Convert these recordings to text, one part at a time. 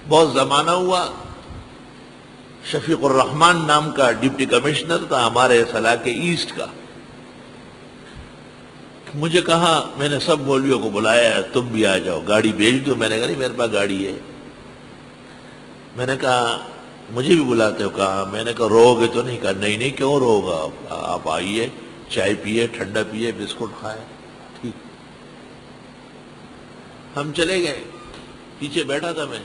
بہت زمانہ ہوا، شفیق الرحمان نام کا ڈپٹی کمشنر تھا ہمارے اس علاقے ایسٹ کا. مجھے کہا، میں نے سب مولویوں کو بلایا، تم بھی آ جاؤ، گاڑی بھیج دو. میں نے کہا نہیں، میرے پاس گاڑی ہے. میں نے کہا مجھے بھی بلاتے ہو؟ کہا. میں نے کہا رو گے تو نہیں؟ کہا نہیں نہیں، کیوں رو گا، آپ آئیے، چائے پیے، ٹھنڈا پیے، بسکٹ کھائے. ٹھیک. ہم چلے گئے. پیچھے بیٹھا تھا میں،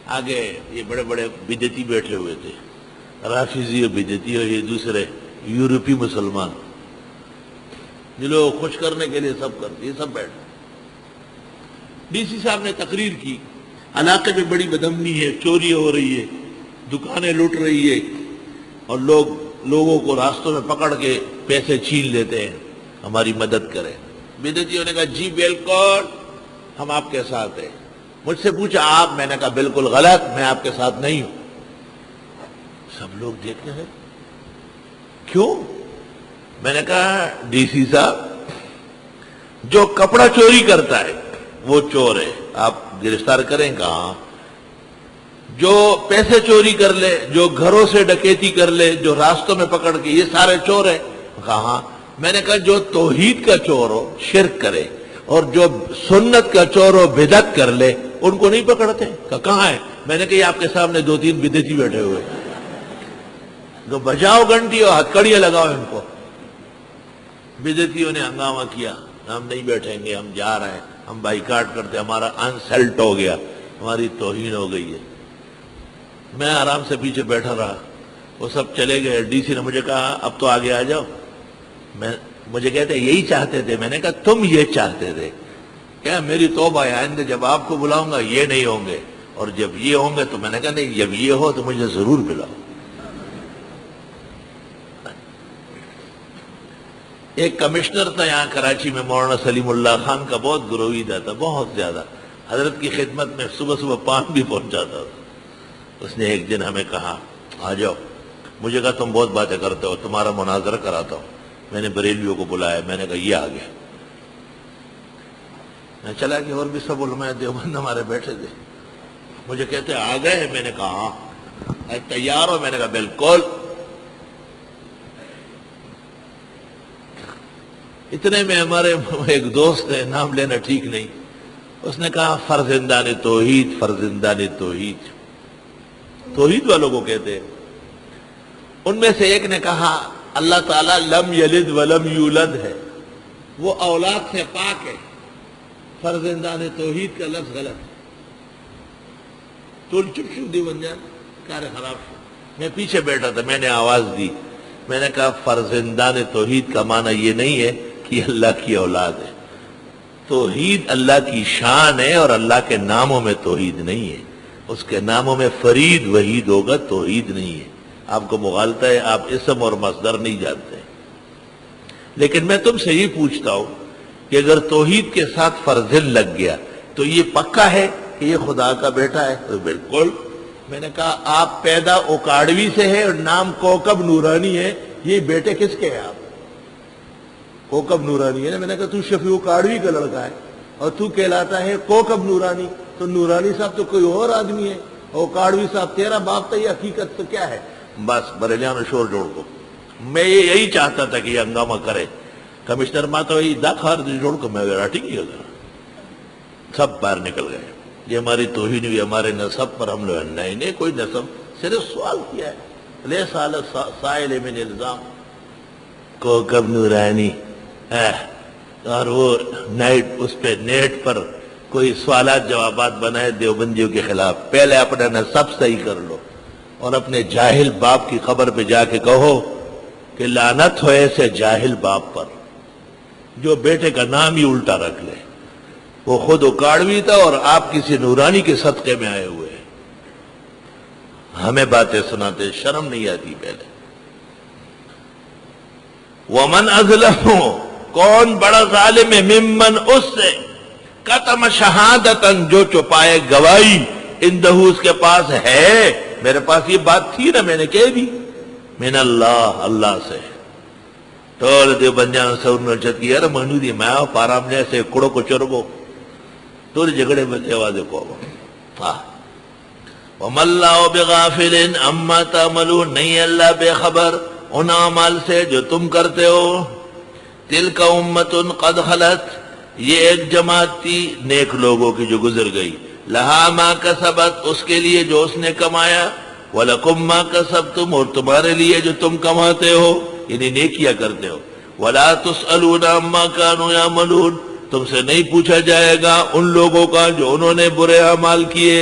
آگے یہ بڑے بڑے بدعتی بیٹھے ہوئے تھے، رافضی اور بدعتی اور یہ دوسرے یورپی مسلمان، جن لوگوں کو خوش کرنے کے لیے سب کرتے، یہ سب بیٹھے. ڈی سی صاحب نے تقریر کی، علاقے میں بڑی بدامنی ہے، چوری ہو رہی ہے، دکانیں لوٹ رہی ہے، اور لوگوں کو راستوں میں پکڑ کے پیسے چھین لیتے ہیں، ہماری مدد کریں. بدعتیوں نے کہا جی بالکل، ہم آپ کے ساتھ ہیں. مجھ سے پوچھا آپ؟ میں نے کہا بالکل غلط، میں آپ کے ساتھ نہیں ہوں. سب لوگ دیکھتے ہیں کیوں؟ میں نے کہا ڈی سی صاحب، جو کپڑا چوری کرتا ہے وہ چور ہے، آپ گرفتار کریں. کہاں؟ جو پیسے چوری کر لے، جو گھروں سے ڈکیتی کر لے، جو راستوں میں پکڑ کے، یہ سارے چور ہیں. کہاں؟ میں نے کہا جو توحید کا چور ہو، شرک کرے، اور جو سنت کا چور ہو، بدعت کر لے، ان کو نہیں پکڑتے. کہاں ہے؟ میں نے کہا یہ آپ کے سامنے 2-3 بدعتی بیٹھے ہوئے، تو بجاؤ گھنٹی اور ہتھکڑیاں لگاؤ ان کو. بدعتیوں نے ہنگامہ کیا، ہم نہیں بیٹھیں گے، ہم جا رہے ہیں، ہم بائیکاٹ کرتے، ہمارا انسلٹ ہو گیا، ہماری توہین ہو گئی ہے. میں آرام سے پیچھے بیٹھا رہا، وہ سب چلے گئے. ڈی سی نے مجھے کہا اب تو آگے آ جاؤ. مجھے کہتے یہی چاہتے تھے. میں نے کہا تم یہ چاہتے تھے کیا؟ میری توبہ ہے، آئندہ جب آپ کو بلاؤں گا یہ نہیں ہوں گے، اور جب یہ ہوں گے تو. میں نے کہا نہیں، جب یہ ہو تو مجھے ضرور بلاؤ. ایک کمشنر تھا یہاں کراچی میں، مولانا سلیم اللہ خان کا، بہت گرویدہ تھا، بہت زیادہ. حضرت کی خدمت میں صبح صبح پان بھی پہنچاتا تھا. اس نے ایک دن ہمیں کہا آ جاؤ. مجھے کہا تم بہت باتیں کرتے ہو، تمہارا مناظرہ کراتا ہوں. میں نے بریلویوں کو بلایا، میں نے کہا یہ آ گیا. میں چلا کہ اور بھی سب علماء دیوبند ہمارے بیٹھے تھے. مجھے کہتے آ گئے؟ میں نے کہا ہاں. تیار ہو؟ میں نے کہا بالکل. اتنے میں ہمارے ایک دوست ہے، نام لینا ٹھیک نہیں، اس نے کہا فرزندان توحید، فرزندان توحید. توحید والوں کو کہتے ہیں. ان میں سے ایک نے کہا اللہ تعالیٰ لم یلد ولم یولد ہے، وہ اولاد سے پاک ہے، فرزندان توحید کا لفظ غلط ہے. تو چپ شو دی بن جان، کار خراب شو. میں پیچھے بیٹھا تھا، میں نے آواز دی، میں نے کہا فرزندان توحید کا معنی یہ نہیں ہے کہ اللہ کی اولاد ہے. توحید اللہ کی شان ہے، اور اللہ کے ناموں میں توحید نہیں ہے. اس کے ناموں میں فرید وحید ہوگا، توحید نہیں ہے. آپ کو مغالطہ ہے، آپ اسم اور مصدر نہیں جانتے. لیکن میں تم سے یہ پوچھتا ہوں کہ اگر توحید کے ساتھ فرزن لگ گیا تو یہ پکا ہے کہ یہ خدا کا بیٹا ہے؟ تو بالکل. میں نے کہا آپ پیدا اوکاڑوی سے ہے اور نام کوکب نورانی ہے، یہ بیٹے کس کے ہیں آپ؟ کوکب نورانی ہے نا. میں نے کہا تو شفیع اوکاڑوی کا لڑکا ہے اور تو کہلاتا ہے کوکب نورانی. تو نورانی صاحب تو کوئی اور آدمی ہے، اوکاڑوی صاحب تیرا باپ تھا. یہ حقیقت تو کیا ہے؟ بس بریلیاں میں شور جوڑ کو. میں یہی چاہتا تھا کہ یہ ہنگامہ کرے. کمشنر ماتا ہوئی دا خار جوڑ کو میں ویراٹی کیا تھا. سب باہر نکل گئے. یہ ہماری توہین ہوئی ہمارے نسب پر. ہم لوگ نہیں کوئی نسب، صرف سوال کیا ہے. لے سال سائل من الزام کوکب نورانی. اور وہ نائٹ اس پہ نیٹ پر کوئی سوالات جوابات بنائے دیوبندیوں کے خلاف. پہلے اپنا نسب صحیح کر لو اور اپنے جاہل باپ کی قبر پہ جا کے کہو کہ لعنت ہو ایسے جاہل باپ پر جو بیٹے کا نام ہی الٹا رکھ لے. وہ خود اکاڑوی تھا اور آپ کسی نورانی کے صدقے میں آئے ہوئے ہیں. ہمیں باتیں سناتے شرم نہیں آتی پہلے. ومن اظلم، کون بڑا ظالم ہے، ممن اس سے، قتم شہادتن جو چھپائے گواہی، اندہ اس کے پاس ہے. میرے پاس یہ بات تھی نا، میں نے کہہ دی، من اللہ، اللہ سے. ٹول دیو بندیاں سورن چت کی یار منو دی میں پارام نے سے کڑو کو چرگو تو جھگڑے میں آواز کو وَمَا اللَّهُ بِغَافِلٍ عَمَّا تَعْمَلُونَ، نہیں اللہ بے خبر ان اعمال سے جو تم کرتے ہو. تِلْكَ أُمَّةٌ قَدْ خَلَتْ، یہ ایک جماعت تھی نیک لوگوں کی جو گزر گئی. لَهَا مَا كَسَبَتْ، اس کے لیے جو اس نے کمایا. وَلَكُمْ مَا كَسَبْتُمْ، اور تمہارے لیے جو تم کماتے ہو یعنی نیکیاں کرتے ہو. وَلَا تُسْأَلُونَ عَمَّا كَانُوا يَعْمَلُونَ، تم سے نہیں پوچھا جائے گا ان لوگوں کا جو انہوں نے برے اعمال کیے.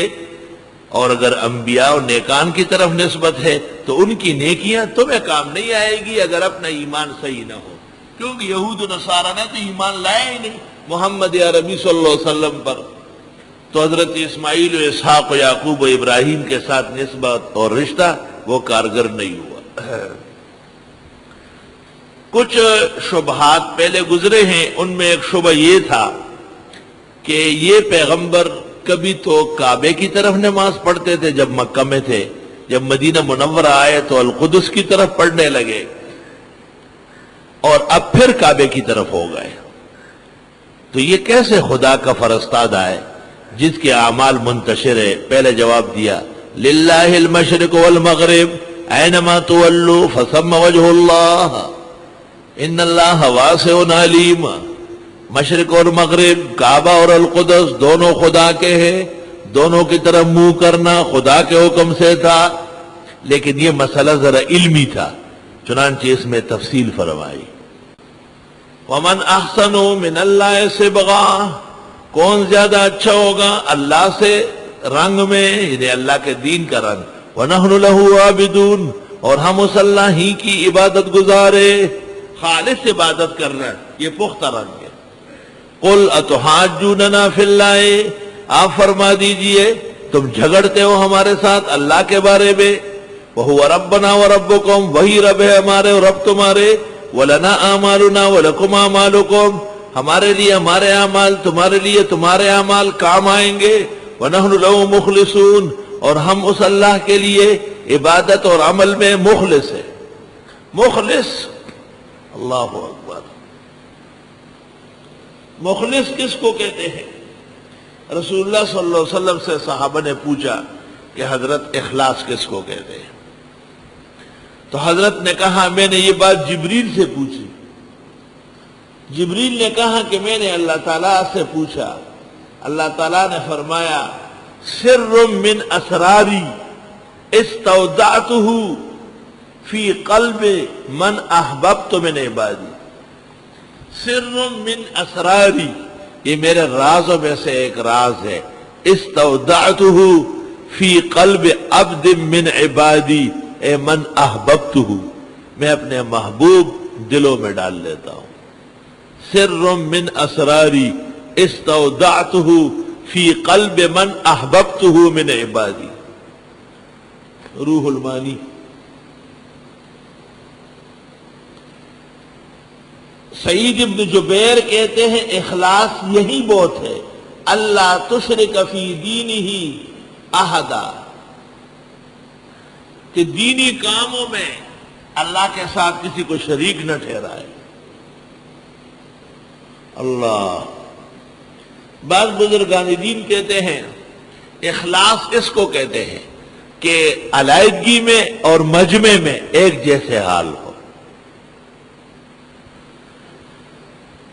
اور اگر انبیاء اور نیکان کی طرف نسبت ہے تو ان کی نیکیاں تمہیں کام نہیں آئے گی اگر اپنا ایمان صحیح نہ ہو، کیونکہ یہود و نصارہ نے تو ایمان لایا ہی نہیں محمد عربی صلی اللہ علیہ وسلم پر. تو حضرت اسماعیل و اسحاق و یعقوب و ابراہیم کے ساتھ نسبت اور رشتہ وہ کارگر نہیں ہوا. کچھ شبہات پہلے گزرے ہیں، ان میں ایک شبہ یہ تھا کہ یہ پیغمبر کبھی تو کعبے کی طرف نماز پڑھتے تھے جب مکہ میں تھے، جب مدینہ منورہ آئے تو القدس کی طرف پڑھنے لگے، اور اب پھر کعبے کی طرف ہو گئے. تو یہ کیسے خدا کا فرستاد ہے جس کے اعمال منتشر ہے؟ پہلے جواب دیا للہ المشرق والمغرب اینما تولوا فثم وجہ اللہ ان اللہ واسع علیم. مشرق اور مغرب، کعبہ اور القدس دونوں خدا کے ہیں، دونوں کی طرف منہ کرنا خدا کے حکم سے تھا. لیکن یہ مسئلہ ذرا علمی تھا، چنانچہ اس میں تفصیل فرمائی. وَمَنْ أَحْسَنُ مِنَ اللَّهِ صِبْغًا، کون زیادہ اچھا ہوگا اللہ سے رنگ میں، یعنی اللہ کے دین کا رنگ. وَنَحْنُ لَهُ عَابِدُونَ، اور ہم اس اللہ ہی کی عبادت گزارے، خالص عبادت کر رہے ہیں، یہ پختہ رنگ ہے. قُلْ أَتُحَاجُّونَنَا فِي اللَّهِ، آپ فرما دیجئے تم جھگڑتے ہو ہمارے ساتھ اللہ کے بارے میں. وَهُوَ رَبَّنَا وَرَبُّكُمْ، وہی رب ہے ہمارے اور رب تمہارے. وَلَنَا أَعْمَالُنَا وَلَكُمْ أَعْمَالُكُمْ، ہمارے لیے ہمارے اعمال تمہارے لیے تمہارے اعمال کام آئیں گے. وَنَحْنُ لَهُ مُخْلِصُونَ، اور ہم اس اللہ کے لیے عبادت اور عمل میں مخلص ہے. مخلص، اللہ اکبر، مخلص کس کو کہتے ہیں؟ رسول اللہ صلی اللہ علیہ وسلم سے صحابہ نے پوچھا کہ حضرت اخلاص کس کو کہتے ہیں؟ تو حضرت نے کہا میں نے یہ بات جبریل سے پوچھی. جبریل نے کہا کہ میں نے اللہ تعالیٰ سے پوچھا، اللہ تعالیٰ نے فرمایا سر من اسراری استودعتہ فی قلب من احببت من عبادی. سر من اسراری، یہ میرے رازوں میں سے ایک راز ہے. استودعتہ فی قلب عبد من عبادی اے من احببتہ، میں اپنے محبوب دلوں میں ڈال لیتا ہوں. سر من اسراری استودعتہ فی قلب من احببتہ من عبادی. روح المانی. سعید ابن جبیر کہتے ہیں اخلاص یہی بہت ہے، اللہ تشرک فی دینہ احدا، کہ دینی کاموں میں اللہ کے ساتھ کسی کو شریک نہ ٹھہرائے. اللہ. بعض بزرگان دین کہتے ہیں اخلاص اس کو کہتے ہیں کہ علیحدگی میں اور مجمع میں ایک جیسے حال ہو.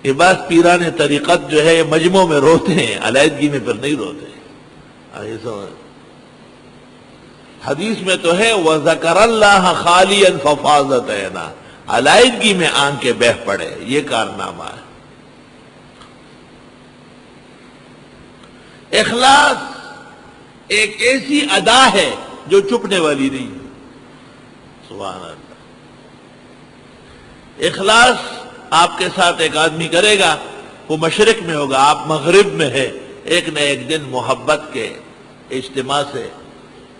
یہ بات پیران طریقت جو ہے مجمعوں میں روتے ہیں، علیحدگی میں پھر نہیں روتے. حدیث میں تو ہے وَذَكَرَ اللَّهَ خَالِيًا فَفَاضَتْ عَيْنَاهُ، علیحدگی میں آنکھیں بہہ پڑے، یہ کارنامہ ہے. اخلاص ایک ایسی ادا ہے جو چھپنے والی نہیں. سبحان اللہ. اخلاص آپ کے ساتھ ایک آدمی کرے گا، وہ مشرق میں ہوگا، آپ مغرب میں ہے، ایک نہ ایک دن محبت کے اجتماع سے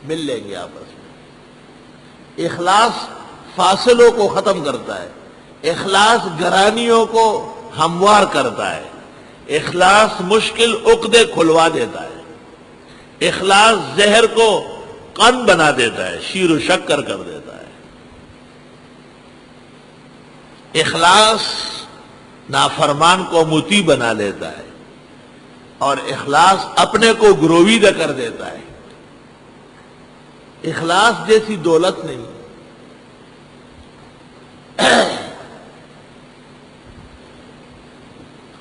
مل لیں گے آپس میں. اخلاص فاصلوں کو ختم کرتا ہے، اخلاص گرانیوں کو ہموار کرتا ہے، اخلاص مشکل عقدے کھلوا دیتا ہے، اخلاص زہر کو قند بنا دیتا ہے، شیر و شکر کر دیتا ہے. اخلاص نافرمان کو مطیع بنا لیتا ہے، اور اخلاص اپنے کو گرویدہ کر دیتا ہے. اخلاص جیسی دولت نہیں.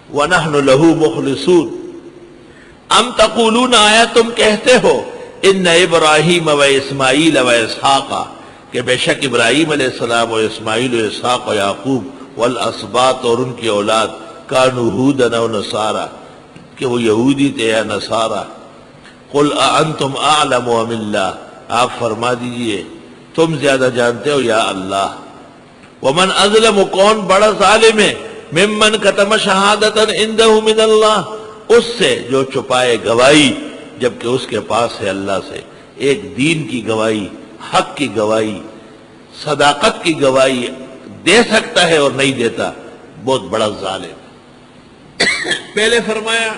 وَنَحْنُ لَهُ مُخْلِصُونَ. ام تقولون، آیا تم کہتے ہو، ان ابراہیم و اسماعیل و اسحاق، کہ بے شک ابراہیم علیہ السلام و اسماعیل و اسحاق و یعقوب والاسباط، اور ان کی اولاد، کانوا ھودا و نصارا، کہ وہ یہودی تھے یا نصارا. قل اانتم اعلم ام اللہ، آپ فرما دیجئے تم زیادہ جانتے ہو یا اللہ. ومن اظلم، کون بڑا ظالم ہے، ممن کتم شہادتا عنده من اللہ، اس سے جو چھپائے گواہی جبکہ اس کے پاس ہے اللہ سے. ایک دین کی گواہی، حق کی گواہی، صداقت کی گواہی دے سکتا ہے اور نہیں دیتا، بہت بڑا ظالم. پہلے فرمایا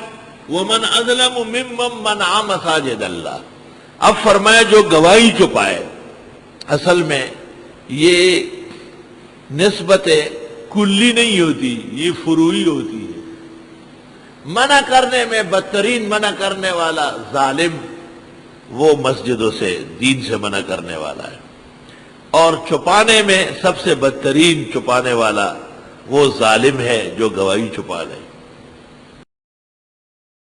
ومن اظلم ممن منع مساجد اللہ، اب فرمایا جو گواہی چھپائے. اصل میں یہ نسبت کلی نہیں ہوتی، یہ فروعی ہوتی ہے. منع کرنے میں بدترین منع کرنے والا ظالم وہ مسجدوں سے، دین سے منع کرنے والا ہے، اور چھپانے میں سب سے بدترین چھپانے والا وہ ظالم ہے جو گواہی چھپا لے.